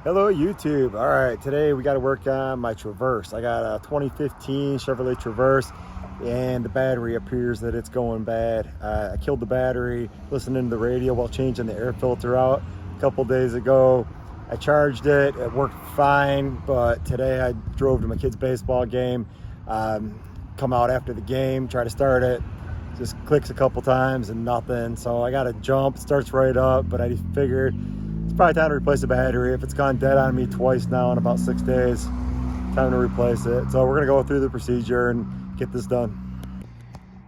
Hello YouTube. All right, today we got to work on my Traverse. I got a 2015 Chevrolet Traverse and the battery appears that it's going bad. I killed the battery listening to the radio while changing the air filter out a couple days ago. I charged it worked fine, but today I drove to my kid's baseball game, come out after the game, try to start it, just clicks a couple times and nothing. So I got to jump, it starts right up, but I figured it's probably time to replace the battery. If it's gone dead on me twice now in about 6 days, time to replace it. So we're gonna go through the procedure and get this done.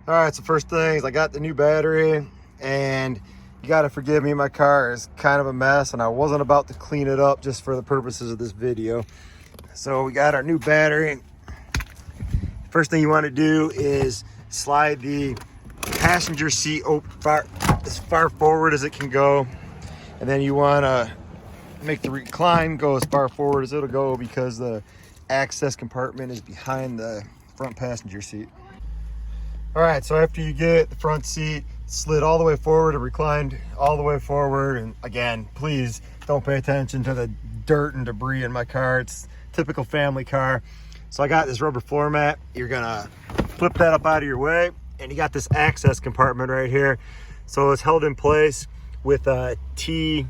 All right, so first things, I got the new battery, and you gotta forgive me, my car is kind of a mess and I wasn't about to clean it up just for the purposes of this video. So we got our new battery. First thing you wanna do is slide the passenger seat as far forward as it can go. And then you want to make the recline go as far forward as it'll go because the access compartment is behind the front passenger seat. All right, so after you get the front seat slid all the way forward and reclined all the way forward, and again, please don't pay attention to the dirt and debris in my car. It's a typical family car. So I got this rubber floor mat. You're gonna flip that up out of your way, and you got this access compartment right here. So it's held in place with a T15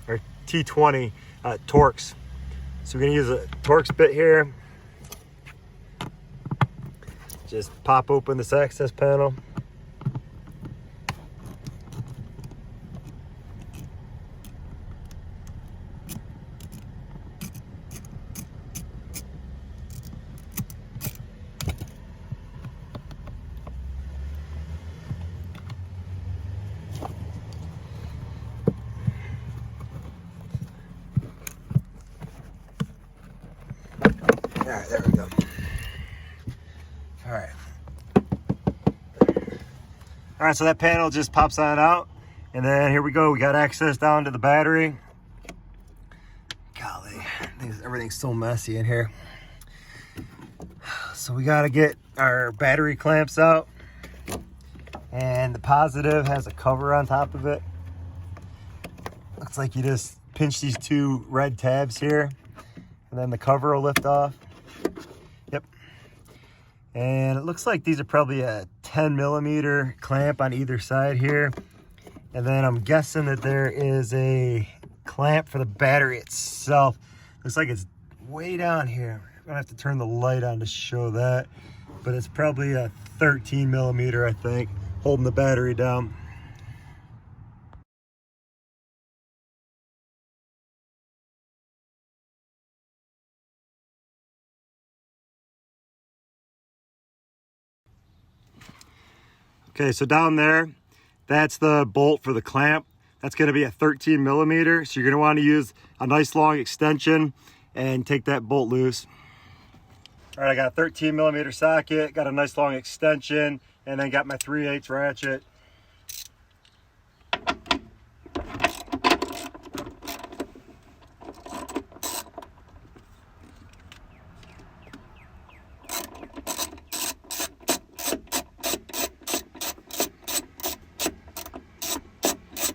or T20 Torx. So we're gonna use a Torx bit here. Just pop open this access panel. All right, there we go. All right, so that panel just pops on out. And then here we go. We got access down to the battery. Golly, everything's so messy in here. So we got to get our battery clamps out. And the positive has a cover on top of it. Looks like you just pinch these two red tabs here, and then the cover will lift off. Yep. And it looks like these are probably a 10mm clamp on either side here. And then I'm guessing that there is a clamp for the battery itself. Looks like it's way down here. I'm gonna have to turn the light on to show that. But it's probably a 13mm, I think, holding the battery down. Okay, so down there, that's the bolt for the clamp. That's gonna be a 13mm. So you're gonna wanna use a nice long extension and take that bolt loose. All right, I got a 13mm socket, got a nice long extension, and then got my 3/8 ratchet.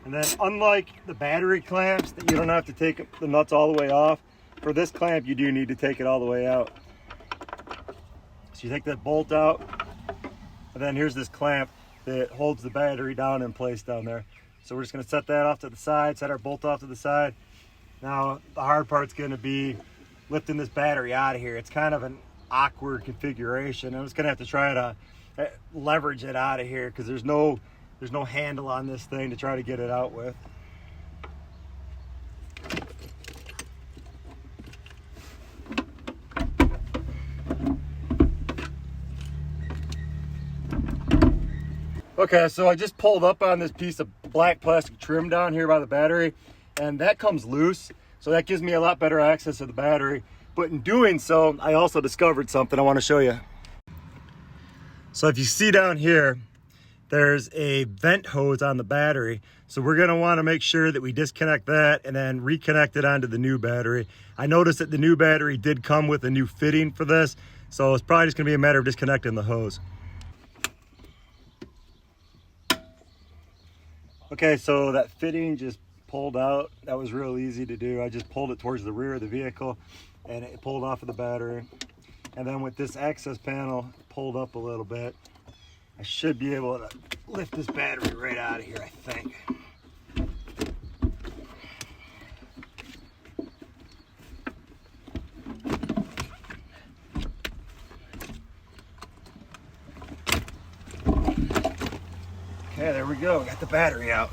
And then unlike the battery clamps that you don't have to take the nuts all the way off, for this clamp you do need to take it all the way out. So you take that bolt out, and then here's this clamp that holds the battery down in place down there. So we're just gonna set that off to the side, set our bolt off to the side. Now the hard part's gonna be lifting this battery out of here. It's kind of an awkward configuration. I'm just gonna have to try to leverage it out of here because there's no handle on this thing to try to get it out with. Okay, so I just pulled up on this piece of black plastic trim down here by the battery, and that comes loose. So that gives me a lot better access to the battery. But in doing so, I also discovered something I want to show you. So if you see down here, there's a vent hose on the battery. So we're gonna wanna make sure that we disconnect that and then reconnect it onto the new battery. I noticed that the new battery did come with a new fitting for this, so it's probably just gonna be a matter of disconnecting the hose. Okay, so that fitting just pulled out. That was real easy to do. I just pulled it towards the rear of the vehicle and it pulled off of the battery. And then with this access panel pulled up a little bit, I should be able to lift this battery right out of here, I think. Okay, there we go. Got the battery out.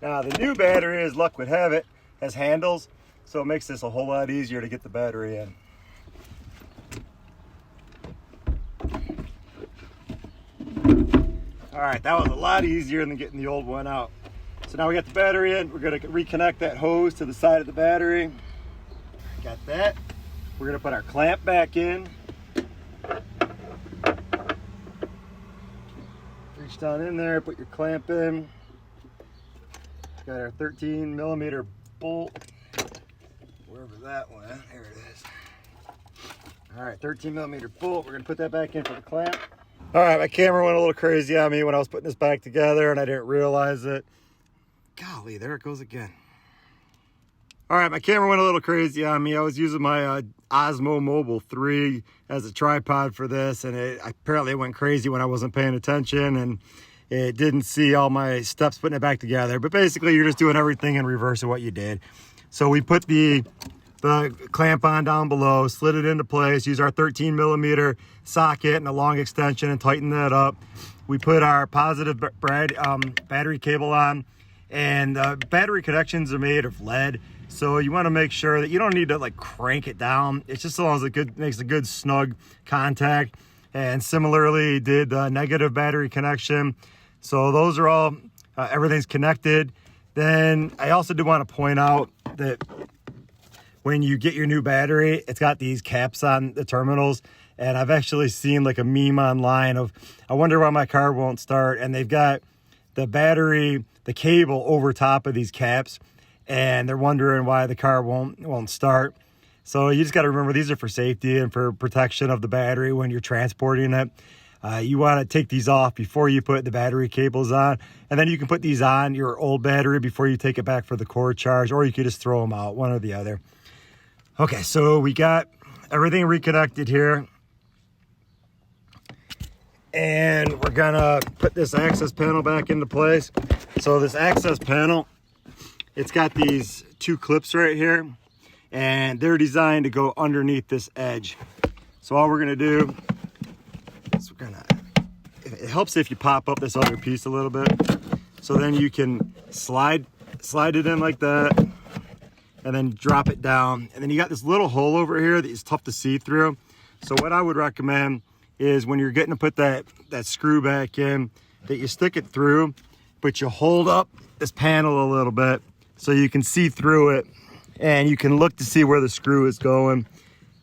Now the new battery, as luck would have it, has handles, so it makes this a whole lot easier to get the battery in. All right, that was a lot easier than getting the old one out. So now we got the battery in. We're gonna reconnect that hose to the side of the battery. Got that. We're gonna put our clamp back in. Reach down in there, put your clamp in. Got our 13mm bolt. Wherever that went, there it is. All right, 13mm bolt. We're gonna put that back in for the clamp. All right, my camera went a little crazy on me when I was putting this back together and I didn't realize it. Golly, there it goes again. All right, my camera went a little crazy on me. I was using my Osmo Mobile 3 as a tripod for this, and it apparently went crazy when I wasn't paying attention, and it didn't see all my steps putting it back together. But basically, you're just doing everything in reverse of what you did. So we put the clamp on down below, slid it into place, use our 13mm socket and a long extension and tighten that up. We put our positive battery cable on, and battery connections are made of lead. So you want to make sure that you don't need to like crank it down. It's just as long as it makes a good snug contact. And similarly did the negative battery connection. So those are all, everything's connected. Then I also do want to point out that when you get your new battery, it's got these caps on the terminals. And I've actually seen like a meme online of, I wonder why my car won't start. And they've got the battery, the cable over top of these caps, and they're wondering why the car won't start. So you just got to remember, these are for safety and for protection of the battery when you're transporting it. You want to take these off before you put the battery cables on, and then you can put these on your old battery before you take it back for the core charge, or you could just throw them out, one or the other. Okay, so we got everything reconnected here. And we're gonna put this access panel back into place. So this access panel, it's got these two clips right here, and they're designed to go underneath this edge. So all we're gonna do is it helps if you pop up this other piece a little bit. So then you can slide it in like that, and then drop it down. And then you got this little hole over here that is tough to see through. So what I would recommend is when you're getting to put that screw back in, that you stick it through, but you hold up this panel a little bit so you can see through it, and you can look to see where the screw is going,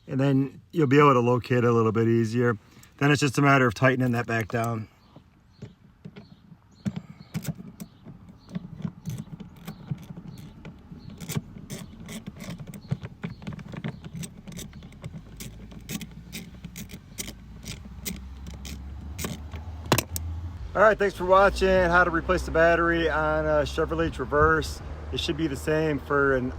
and then you'll be able to locate it a little bit easier. Then it's just a matter of tightening that back down. All right, thanks for watching how to replace the battery on a Chevrolet Traverse. It should be the same for an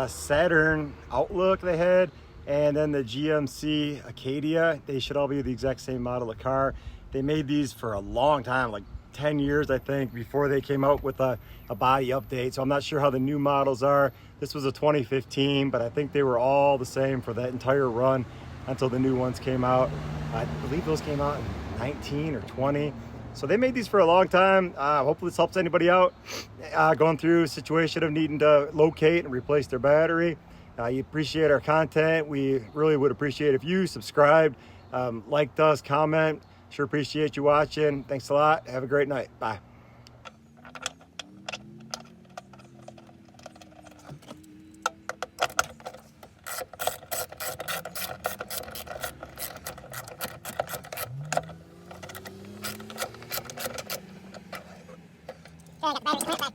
Saturn Outlook they had, and then the GMC Acadia. They should all be the exact same model of car. They made these for a long time, like 10 years, I think, before they came out with a body update. So I'm not sure how the new models are. This was a 2015, but I think they were all the same for that entire run until the new ones came out. I believe those came out in 19 or 20. So they made these for a long time. Hopefully this helps anybody out going through a situation of needing to locate and replace their battery. You appreciate our content. We really would appreciate if you subscribed, liked us, comment. Sure appreciate you watching. Thanks a lot. Have a great night. Bye. Battery,